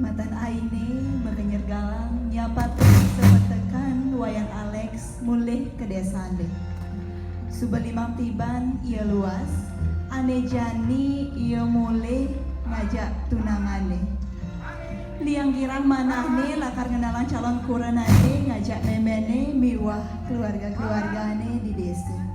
Matan aine mekenyir galang nyapatun sepetekan wayan Alex mulih ke desane. Subelimang tiban ia luas, ane jani ia mulih ngajak tunangane. Liang kirang manahne lakar ngenalan calon kurenane ngajak memene miwah keluarga-keluargane di desa.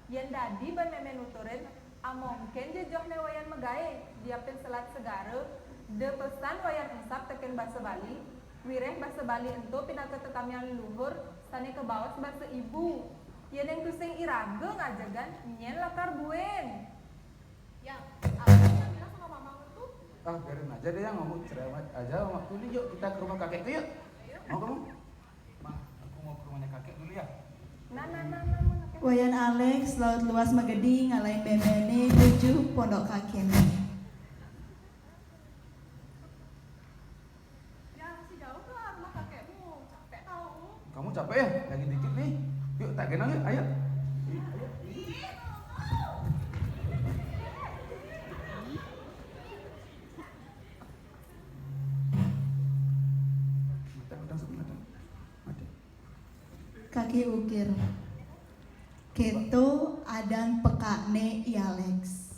Yen dadi ban meme nuturin amongken jejohne wayan megae diapin selat segara de pesan wayan ensap teken bahasa Bali wireh bahasa Bali ento pinaka tetamian luhur sane ke bawah bahasa ibu yen yang tusing iraga ngajagan nyen lakar buen ya apa yang bilang sama mama tuh biarin aja deh yang ngomong cerewet aja waktu ini yuk kita ke rumah kakekku yuk mau kamu? Ma, aku mau ke rumahnya kakek dulu ya. Nah. Wayan Alex laut luas megedi ngalain memene nuju pondok kakeknya. ya masih jauh ke rumah kakekmu capek tau Kamu capek ya? Lagi dikit nih. Yuk tak genang yuk, ayo. Kaki ukir. Keto adan pekakne i Alex.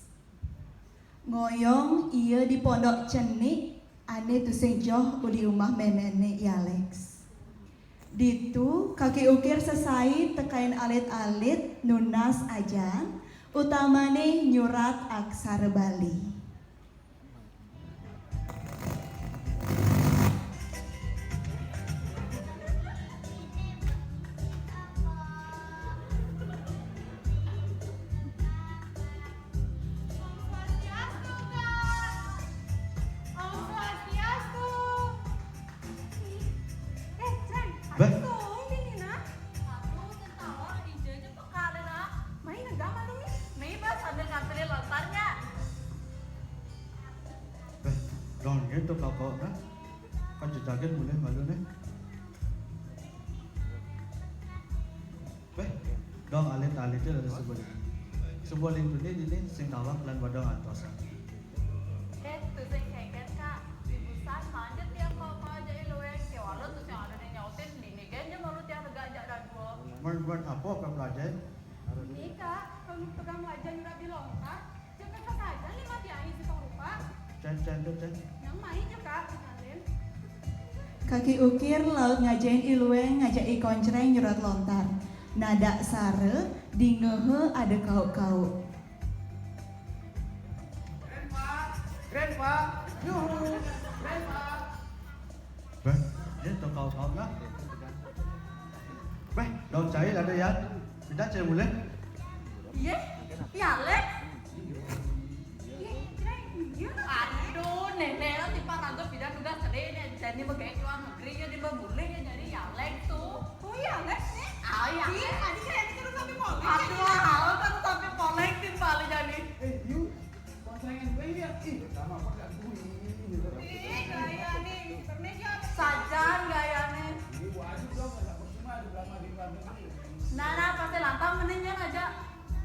Ngoyong iya di pondok cenik ane tusing joh di rumah memene i Alex. Ditu kaki ukir sesai tekain alit-alit nunas ajan utamane nyurat aksara Bali. Đòn ghét tôi cậu cậu đó con chỉ trả kết một lên mà luôn đấy dong alit-alit itu ada sebuah link ini sing tawang lan wadong antosa tuh sing keken kak ibusan manjat tiap mau aja ilueng kewala tuh yang ada di nyautin di nigen aja malu tiap gajak dan dua Merbuat apa kau belajar? ini kak kalau pegang lajan udah bilang kak jangan saja lima tiang isi rupa Cen yang main aja kak kenalin Kaki ukir laut ngajain ilueng ngajak i koncreng nyurat lontar. Nada sare di ngehe ada kau-kau. Grandpa, yuhu, Grandpa. Ini tuh kau lah. Daun cair ada ya. Kita cek boleh. iya Alex aduh nenek lo tipe nanti pindah juga sering jadi begitu keluar negeri jadi boleh ya jadi Alex tuh oh iya Alex nih iya tadi keren terus tapi poleng aduh halo kan tapi poleng tim Bali jadi You, konsengan gue ya. Sama apa gak gue ini? gaya nih Indonesia sajan gaya nih Ini wajib dong, gak percuma di belakang di belakang ini. Nana pasti lantang mendingnya aja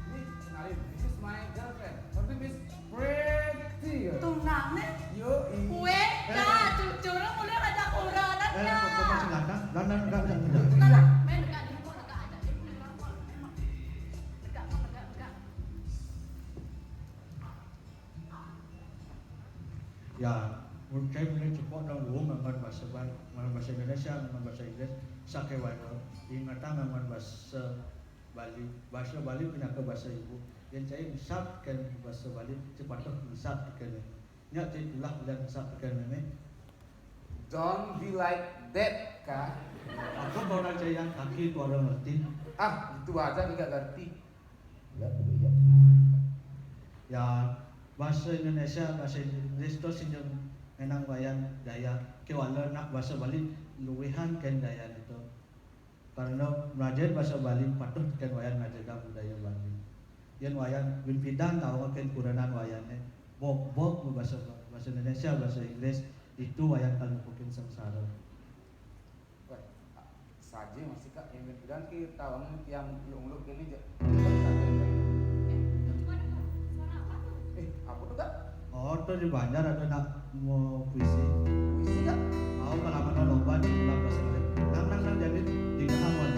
Ini kenalin, this is my girlfriend. Her name is Prince. Ya, menurut saya mulai cepat dong dulu mengenai bahasa Indonesia, mengenai bahasa Inggris, sakai wae. Ingatan mengenai bahasa Bali punya ke bahasa ibu. Yang saya misapkan bahasa Bali cepat dong misapkan. Nya saya ulah dan misapkan ini. Don't be like that, Kak. Aku kalau aja yang kaki itu orang ngerti. Ah, itu aja tidak ngerti. Ya, Ya bahasa Indonesia, bahasa Inggris itu sih yang enang wayan daya. Kewala nak bahasa Bali luwehan kan daya itu. Karena belajar bahasa Bali patut kan wayan ngajaga budaya Bali. Yang wayan pimpinan tahu kan kuranan wayannya. Bok bahasa Indonesia, bahasa Inggris itu wayan kalau mungkin sengsara. Wah, saja masih Kak yang bilang kita orang yang ulung-ulung ini apa tuh Kak? Oh, itu di Banjar ada nak mau puisi. Puisi Kak? Mau pengalaman lomba di bulan bahasa Bali. Nang jadi tiga awal.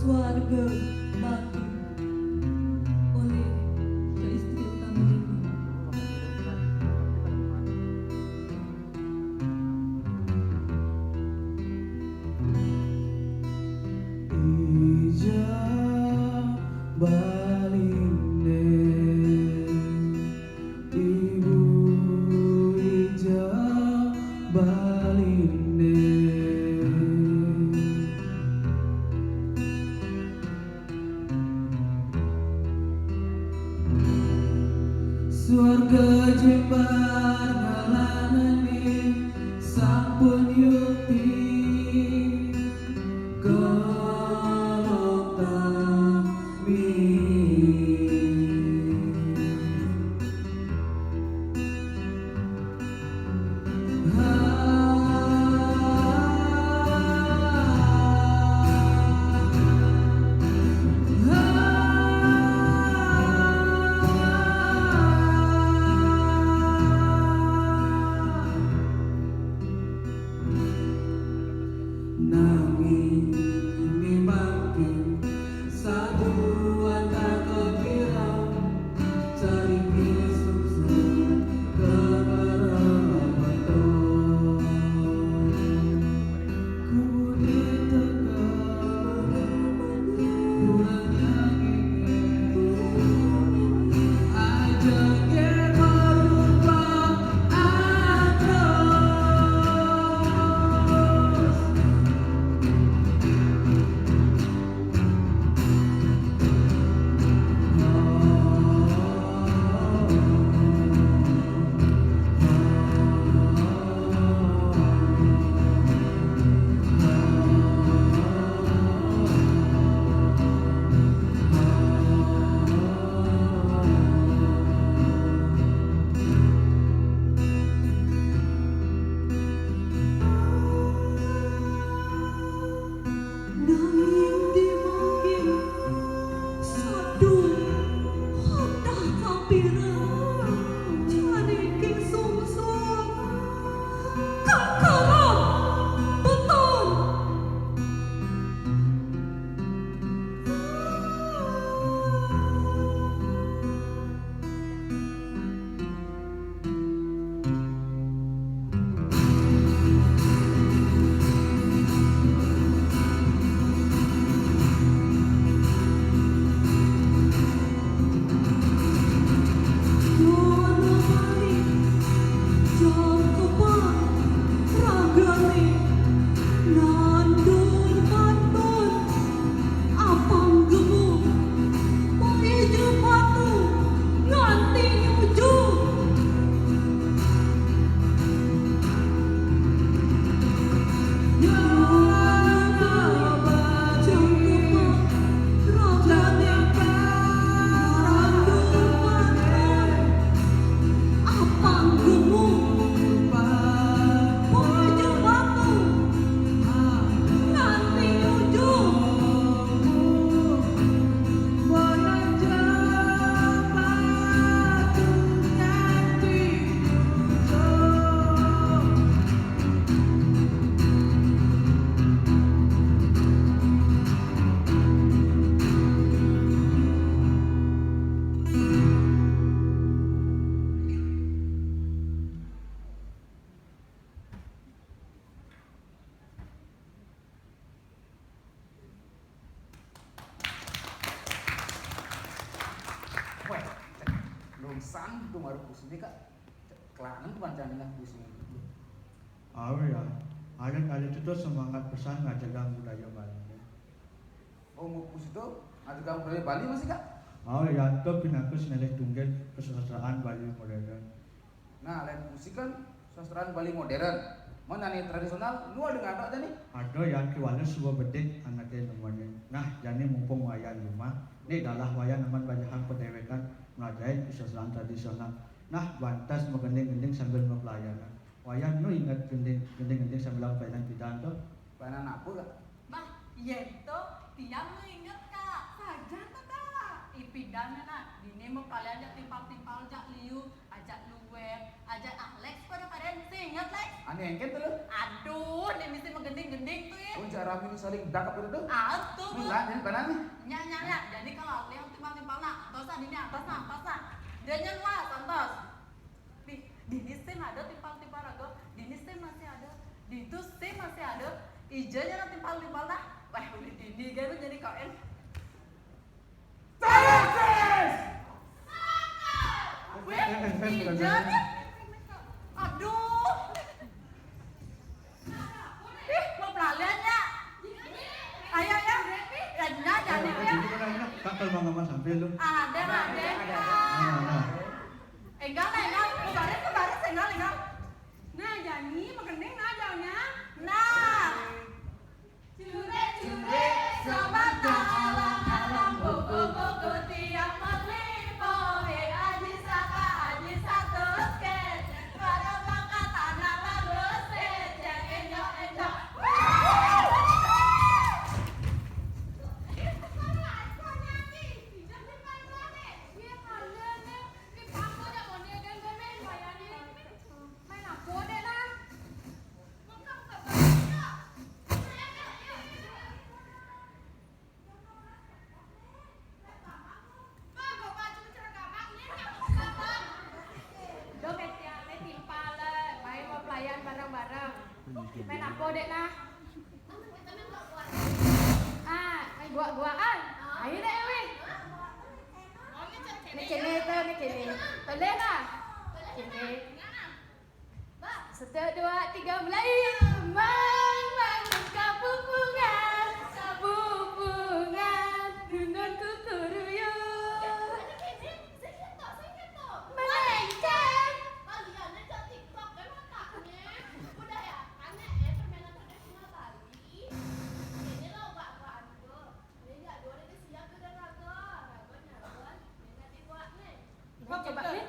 Swarga Batu oleh istri utama Lili. Ija Balinde, Ibu Ija Balinde. Surga jembar ngalanani sampun yukti kalau kami nanging makin satu tak kira cari kisah keberatan pisan tu maru puisi kak. Kelanan tu pancang dengan puisi. Ya, alit itu semangat pesan ngajaga budaya Bali. Oh mau puisi tu ada kamu budaya Bali masih kak? Ya, itu pinakus nilai tunggal kesusastraan Bali modern. Nah lain puisi kan sastraan Bali modern. Mana nih tradisional? Lu ada nggak ada nih? Ada yang kiwala sebuah bedek anaknya namanya. Nah, jadi mumpung wayan rumah, ini adalah wayan aman banyakan pendewekan melajai kesusastraan tradisional. Nah, bantas menggending-gending sambil mempelayanan. Wayan nu ingat gending-gending sambil pelayanan bidang tuh. Pelayanan apa kak? Bah, iya itu tiang lu inget kak. Saja tuh kak. Ipidana nak. Dini mau kalian ajak timpal-timpal ajak liu, ajak luwer, ajak Alex pada sih inget Lex? Aneh engket tuh. Aduh, ini mesti menggending-gending tuh ya. Oh cara ini saling dakap itu tuh. Aduh, Bu. Lah jadi mana nih? Nya. Jadi kalau lihat timpal-timpal nak, tosan ini atas nak. Dia nyewa, santos. Di sim ada timpal-timpal raga, di sim masih ada, di itu sim masih ada. Ijanya nak timpal-timpal nak. Wah, udah dini gitu jadi kain. Wih, ijanya. Aduh. Mau pelalian ya? Ayo ya. Ya, jadi ya. Jadi kan kak kalau mama sampai lu. Ada. Nah. Enggak. Kebaris, enggak. Nah, jadi menggending nah jauhnya. Nah. Cure, sobat alam, buku tiap melipo, aji satu sket, pada mangkat tanah bagus, cek enjok. Main apa dek nah? Main gua-guaan. Ayo dek weh. Ni kene. Boleh lah. Kene. 1, 2, 3 mulai. Membangun kabubungan, dunun kukuruyuk. Melenceng. Coba nih.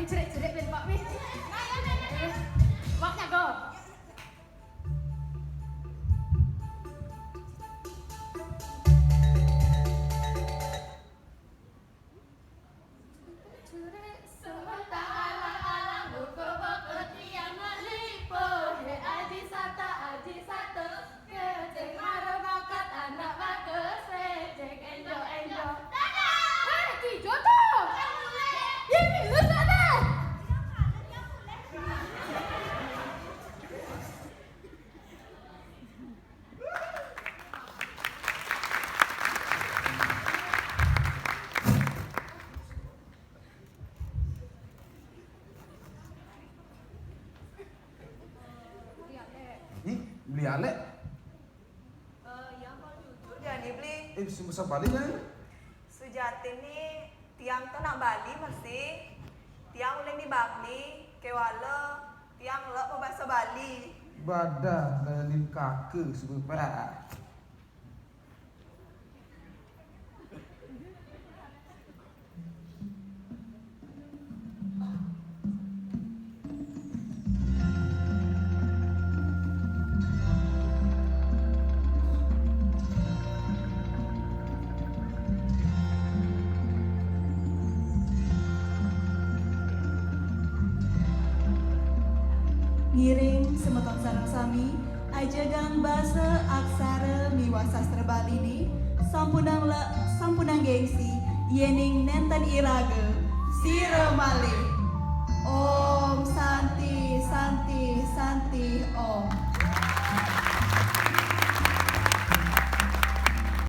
Cerit-cerit ben Pak Mi. Waknya go. Cerit semata alang-alang buku tiang melipo. Aji satu kecek maro bakat anak bagus cek enjo. Tiga tuh. Ini lu sana. Ih, beli alek. Ya kalau jujur jadi beli Besar Bali kan? sejati nih tiang tuh nak Bali mesti tiang uling di Bali kewala tiang lek bahasa Bali. Badah lalin kake sebepa. Ngiring semeton sarang sami ajagang basa aksara miwa sastra Bali ni sampunang gengsi yening nenten iraga sira malih